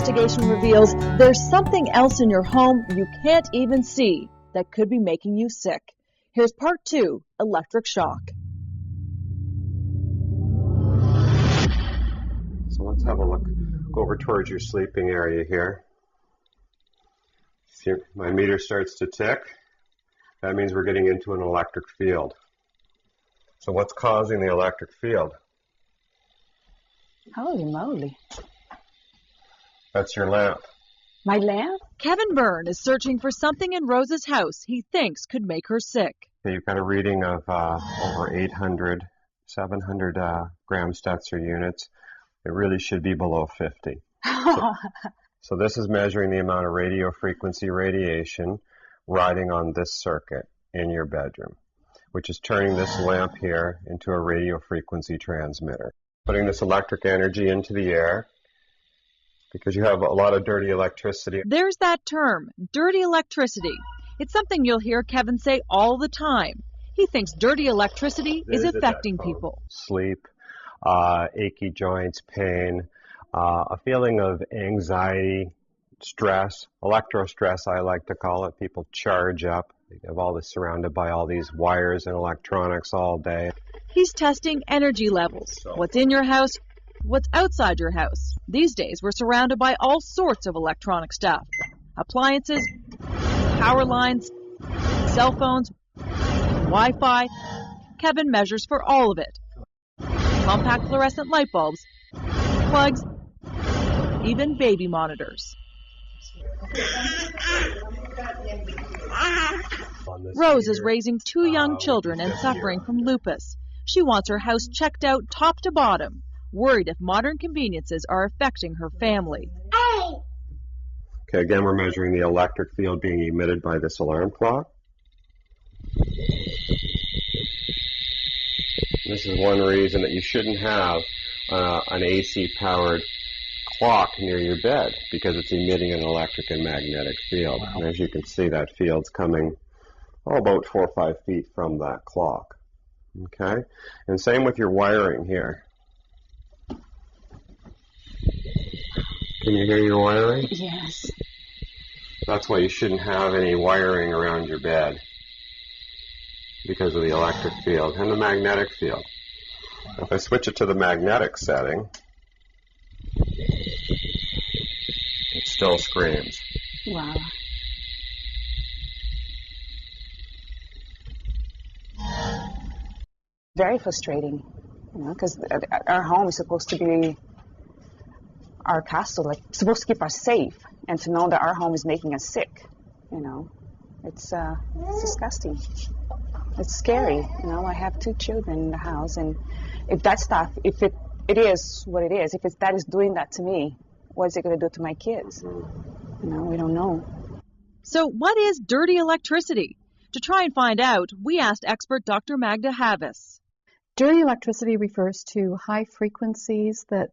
investigation reveals there's something else in your home you can't even see that could be making you sick. Here's part 2, electric shock. So let's have a look. Go over towards your sleeping area here. See, my meter starts to tick. That means we're getting into an electric field. So what's causing the electric field? Holy moly. That's your lamp. My lamp? Kevin Byrne is searching for something in Rose's house he thinks could make her sick. You've got a reading of over 800, 700 gram Stetzer units. It really should be below 50. So this is measuring the amount of radio frequency radiation riding on this circuit in your bedroom, which is turning this lamp here into a radio frequency transmitter. Putting this electric energy into the air because you have a lot of dirty electricity. There's that term, dirty electricity. It's something you'll hear Kevin say all the time. He thinks dirty electricity is affecting people. Sleep, achy joints, pain, a feeling of anxiety, stress, electro-stress I like to call it. People charge up. They have all this surrounded by all these wires and electronics all day. He's testing energy levels. What's in your house, what's outside your house. These days we're surrounded by all sorts of electronic stuff. Appliances, power lines, cell phones, Wi-Fi. Kevin measures for all of it. Compact fluorescent light bulbs, plugs, even baby monitors. Rose is raising 2 young children and suffering from lupus. She wants her house checked out top to bottom, worried if modern conveniences are affecting her family. Okay, again, we're measuring the electric field being emitted by this alarm clock. This is one reason that you shouldn't have an AC-powered clock near your bed, because it's emitting an electric and magnetic field. Wow. And as you can see, that field's coming about 4 or 5 feet from that clock. Okay? And same with your wiring here. Can you hear your wiring? Yes. That's why you shouldn't have any wiring around your bed, because of the electric field and the magnetic field. If I switch it to the magnetic setting, it still screams. Wow. Very frustrating, because our home is supposed to be our castle, like supposed to keep us safe, and to know that our home is making us sick, it's disgusting. It's scary, I have 2 children in the house, and if that stuff, if it is what it is, if that is doing that to me, what is it going to do to my kids? We don't know. So what is dirty electricity? To try and find out, we asked expert Dr. Magda Havis. Dirty electricity refers to high frequencies that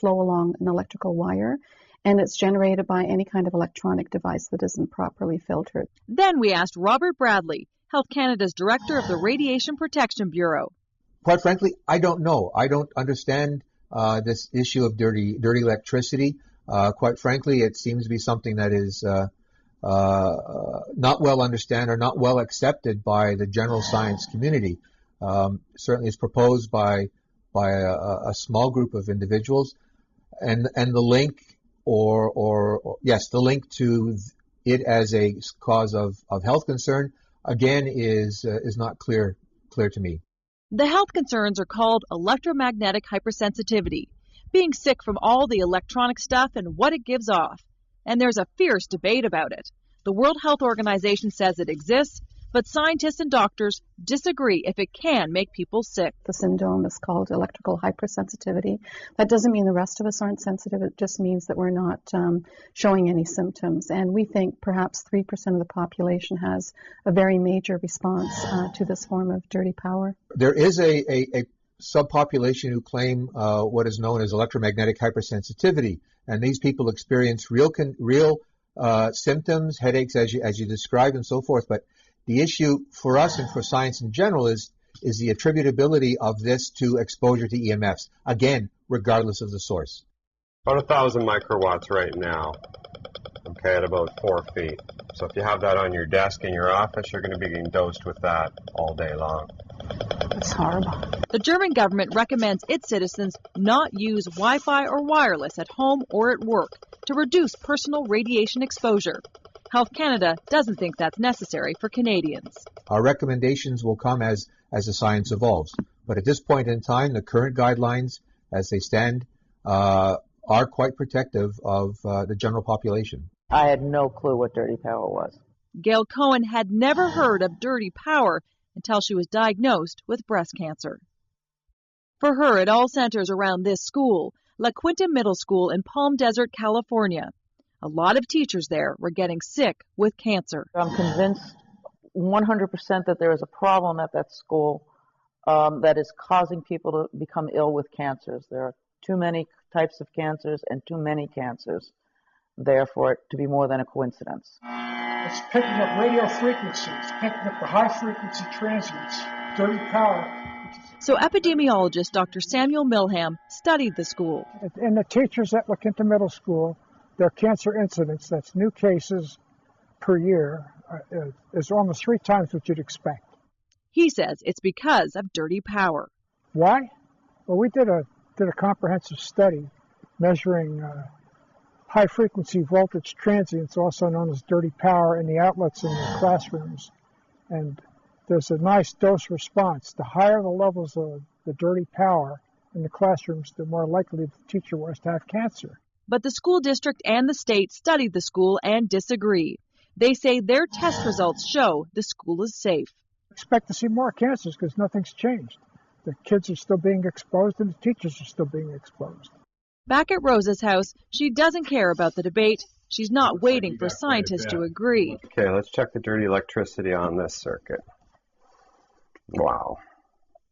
flow along an electrical wire, and it's generated by any kind of electronic device that isn't properly filtered. Then we asked Robert Bradley, Health Canada's director of the Radiation Protection Bureau. Quite frankly, I don't know. I don't understand this issue of dirty electricity. Quite frankly, it seems to be something that is not well understood or not well accepted by the general science community. Certainly it's proposed by a small group of individuals, and the link the link to it as a cause of health concern again is not clear to me. The health concerns are called electromagnetic hypersensitivity, being sick from all the electronic stuff and what it gives off. And there's a fierce debate about it. The World Health Organization says it exists, but scientists and doctors disagree if it can make people sick. The syndrome is called electrical hypersensitivity. That doesn't mean the rest of us aren't sensitive. It just means that we're not showing any symptoms. And we think perhaps 3% of the population has a very major response to this form of dirty power. There is a subpopulation who claim what is known as electromagnetic hypersensitivity, and these people experience real symptoms, headaches, as you described, and so forth. But the issue for us and for science in general is the attributability of this to exposure to EMFs, again, regardless of the source. About 1,000 microwatts right now, okay, at about 4 feet. So if you have that on your desk in your office, you're going to be getting dosed with that all day long. It's horrible. The German government recommends its citizens not use Wi-Fi or wireless at home or at work to reduce personal radiation exposure. Health Canada doesn't think that's necessary for Canadians. Our recommendations will come as the science evolves. But at this point in time, the current guidelines, as they stand, are quite protective of the general population. I had no clue what dirty power was. Gail Cohen had never heard of dirty power until she was diagnosed with breast cancer. For her, it all centers around this school, La Quinta Middle School in Palm Desert, California. A lot of teachers there were getting sick with cancer. I'm convinced 100% that there is a problem at that school that is causing people to become ill with cancers. There are too many types of cancers and too many cancers there for it to be more than a coincidence. It's picking up radio frequencies, picking up the high frequency transients, dirty power. So epidemiologist Dr. Samuel Milham studied the school. And the teachers at La Quinta Middle School, their cancer incidence, that's new cases per year, is almost 3 times what you'd expect. He says it's because of dirty power. Why? Well, we did a comprehensive study measuring high-frequency voltage transients, also known as dirty power, in the outlets in the classrooms. And there's a nice dose response. The higher the levels of the dirty power in the classrooms, the more likely the teacher was to have cancer. But the school district and the state studied the school and disagree. They say their test results show the school is safe. Expect to see more cancers because nothing's changed. The kids are still being exposed and the teachers are still being exposed. Back at Rosa's house, she doesn't care about the debate. She's not waiting for scientists to agree. Okay, let's check the dirty electricity on this circuit. Wow,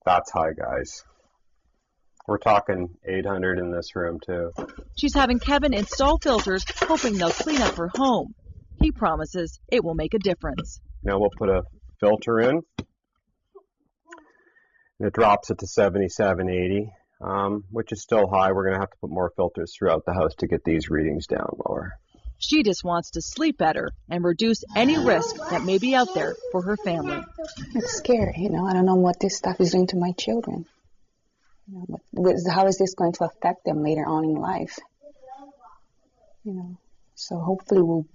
that's high, guys. We're talking 800 in this room, too. She's having Kevin install filters, hoping they'll clean up her home. He promises it will make a difference. Now we'll put a filter in. And it drops it to 77, 80. Which is still high. We're going to have to put more filters throughout the house to get these readings down lower. She just wants to sleep better and reduce any risk that may be out there for her family. It's scary, I don't know what this stuff is doing to my children. How is this going to affect them later on in life? So hopefully we'll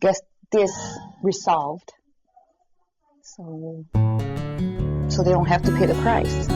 get this resolved so they don't have to pay the price.